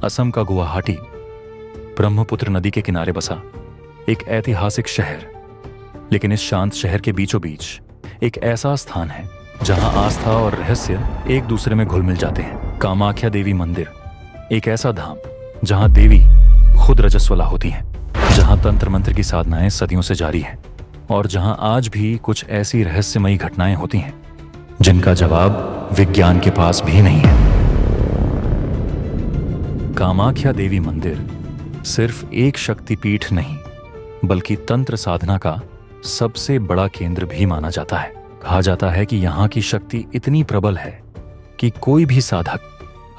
असम का गुवाहाटी ब्रह्मपुत्र नदी के किनारे बसा एक ऐतिहासिक शहर। लेकिन इस शांत शहर के बीचों बीच एक ऐसा स्थान है जहां आस्था और रहस्य एक दूसरे में घुल मिल जाते हैं। कामाख्या देवी मंदिर, एक ऐसा धाम जहां देवी खुद रजस्वला होती हैं, जहां तंत्र मंत्र की साधनाएं सदियों से जारी हैं और जहां आज भी कुछ ऐसी रहस्यमयी घटनाएं होती हैं जिनका जवाब विज्ञान के पास भी नहीं है। कामाख्या देवी मंदिर सिर्फ एक शक्तिपीठ नहीं बल्कि तंत्र साधना का सबसे बड़ा केंद्र भी माना जाता है। कहा जाता है कि यहाँ की शक्ति इतनी प्रबल है कि कोई भी साधक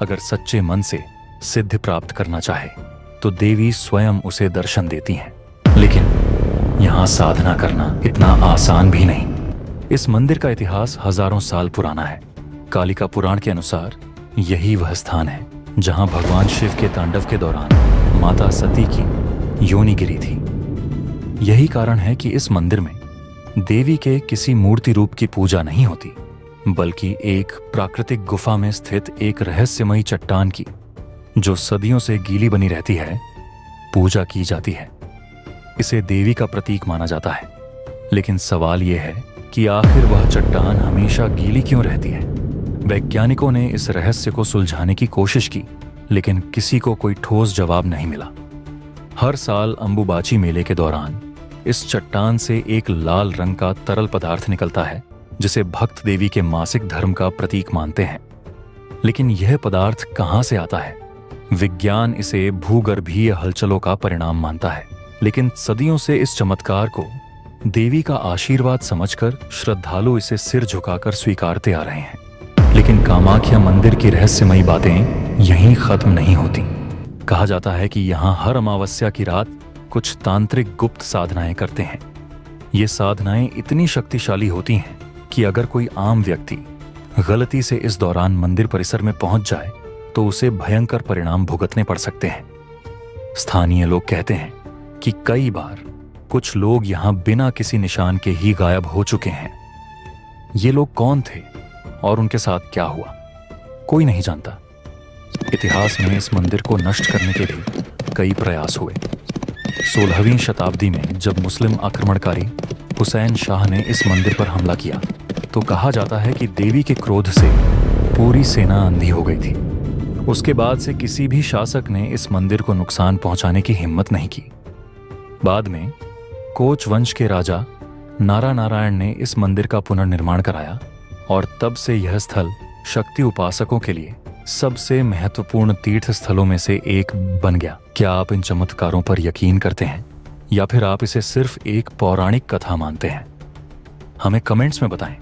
अगर सच्चे मन से सिद्धि प्राप्त करना चाहे तो देवी स्वयं उसे दर्शन देती हैं। लेकिन यहाँ साधना करना इतना आसान भी नहीं। इस मंदिर का इतिहास हजारों साल पुराना है। कालिका पुराण के अनुसार यही वह स्थान है जहाँ भगवान शिव के तांडव के दौरान माता सती की योनि गिरी थी। यही कारण है कि इस मंदिर में देवी के किसी मूर्ति रूप की पूजा नहीं होती बल्कि एक प्राकृतिक गुफा में स्थित एक रहस्यमयी चट्टान की, जो सदियों से गीली बनी रहती है, पूजा की जाती है। इसे देवी का प्रतीक माना जाता है। लेकिन सवाल यह है कि आखिर वह चट्टान हमेशा गीली क्यों रहती है? वैज्ञानिकों ने इस रहस्य को सुलझाने की कोशिश की लेकिन किसी को कोई ठोस जवाब नहीं मिला। हर साल अंबुबाची मेले के दौरान इस चट्टान से एक लाल रंग का तरल पदार्थ निकलता है जिसे भक्त देवी के मासिक धर्म का प्रतीक मानते हैं। लेकिन यह पदार्थ कहां से आता है? विज्ञान इसे भूगर्भीय हलचलों का परिणाम मानता है। लेकिन सदियों से इस चमत्कार को देवी का आशीर्वाद समझकर श्रद्धालु इसे सिर झुकाकर स्वीकारते आ रहे हैं। लेकिन कामाख्या मंदिर की रहस्यमयी बातें यहीं खत्म नहीं होती। कहा जाता है कि यहाँ हर अमावस्या की रात कुछ तांत्रिक गुप्त साधनाएं करते हैं। ये साधनाएं इतनी शक्तिशाली होती हैं कि अगर कोई आम व्यक्ति गलती से इस दौरान मंदिर परिसर में पहुंच जाए तो उसे भयंकर परिणाम भुगतने पड़ सकते हैं। स्थानीय लोग कहते हैं कि कई बार कुछ लोग यहाँ बिना किसी निशान के ही गायब हो चुके हैं। ये लोग कौन थे और उनके साथ क्या हुआ, कोई नहीं जानता। इतिहास में इस मंदिर को नष्ट करने के भी कई प्रयास हुए। 16वीं शताब्दी में जब मुस्लिम आक्रमणकारी हुसैन शाह ने इस मंदिर पर हमला किया तो कहा जाता है कि देवी के क्रोध से पूरी सेना अंधी हो गई थी। उसके बाद से किसी भी शासक ने इस मंदिर को नुकसान पहुंचाने की हिम्मत नहीं की। बाद में कोच वंश के राजा नारा नारायण ने इस मंदिर का पुनर्निर्माण कराया और तब से यह स्थल शक्ति उपासकों के लिए सबसे महत्वपूर्ण तीर्थ स्थलों में से एक बन गया। क्या आप इन चमत्कारों पर यकीन करते हैं या फिर आप इसे सिर्फ एक पौराणिक कथा मानते हैं? हमें कमेंट्स में बताएं।